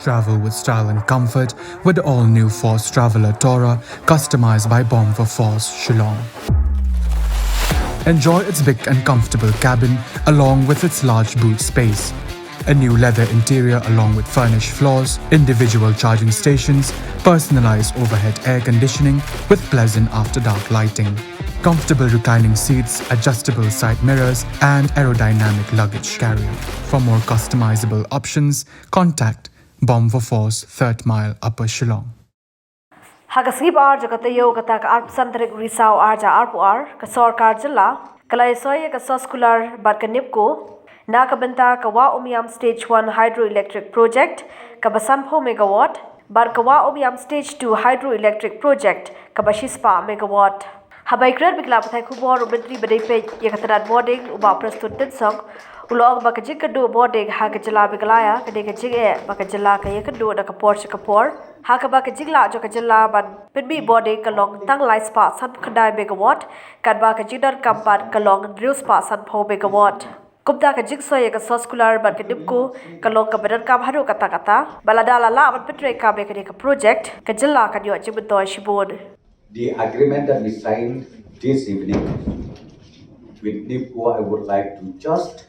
Travel with style and comfort with the all-new Force Traveler Tourer, customized by Bomb for Force, Shillong. Enjoy its big and comfortable cabin along with its large boot space. A new leather interior along with furnished floors, individual charging stations, personalized overhead air conditioning with pleasant after-dark lighting, comfortable reclining seats, adjustable side mirrors, and aerodynamic luggage carrier. For more customizable options, contact Bomb for Force, 3rd Mile, Upper Shillong. Hagasib ar jagata yogata ka arp santrik risau arja arpu ar ka Sorkar jilla ka Iasoi Soskular bat ka Neepco na ka Bynta ka wa Umiam Stage 1 hydroelectric project ka basampo megawatt bar ka wa Umiam Stage 2 hydroelectric project ka bashispa megawatt. Habaikrat bikla pathai khubor ubentri badai pe yakatarat boarding uba prastut tinsong ulog baka jikadu boarding ha ka jala biglaya ka de ka jige baka jala ka yakadu da ka por ha ka baka jigla jo ka jala ban pinbi boarding ka long tang light spa san khandai megawatt kan ba ka jidar kampat ka long drill spa san pho megawatt. Kupta ka Iasoi Soskular ban ka Neepco ka long ka badan kam haru kata baladala la ban petre ka be ka project ka jala ka yo jibutoi shibod. The agreement that we signed this evening with Neepco, I would like to just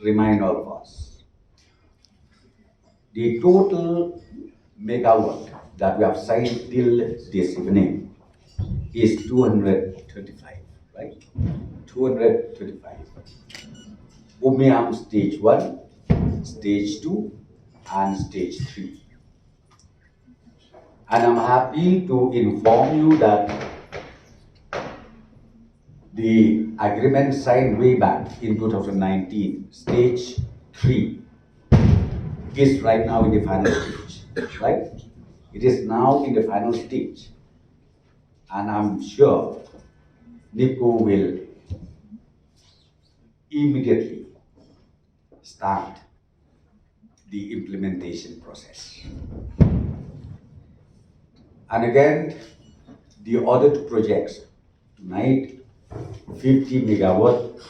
remind all of us. The total megawatt that we have signed till this evening is 235, right? 235. Umiam Stage 1, Stage 2, and Stage 3. And I'm happy to inform you that the agreement signed way back in 2019, Stage 3, is right now in the final stage, right? It is now in the final stage. And I'm sure Neepco will immediately start the implementation process. And again, the other two projects tonight, 50 megawatt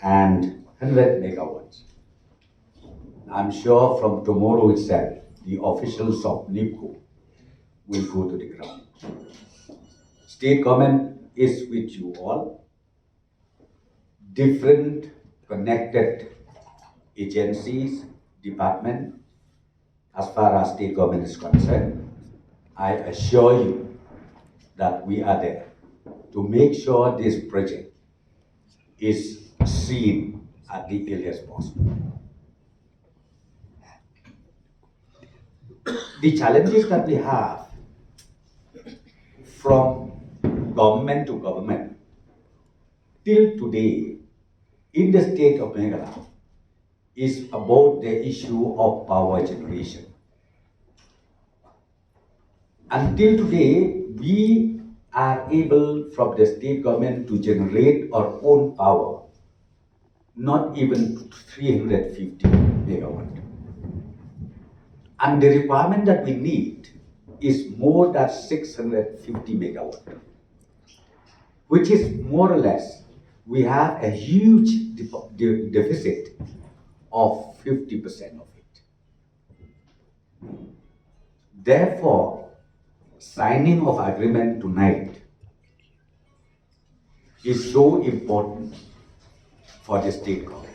and 100 megawatts. I'm sure from tomorrow itself, the officials of Neepco will go to the ground. State government is with you all. Different connected agencies, department, as far as state government is concerned, I assure you that we are there to make sure this project is seen at the earliest possible. The challenges that we have from government to government till today in the state of Meghalaya is about the issue of power generation. Until today, we are able from the state government to generate our own power, not even 350 megawatt. And the requirement that we need is more than 650 megawatt, which is more or less, we have a huge deficit of 50% of it. Therefore, signing of agreement tonight is so important for the state government.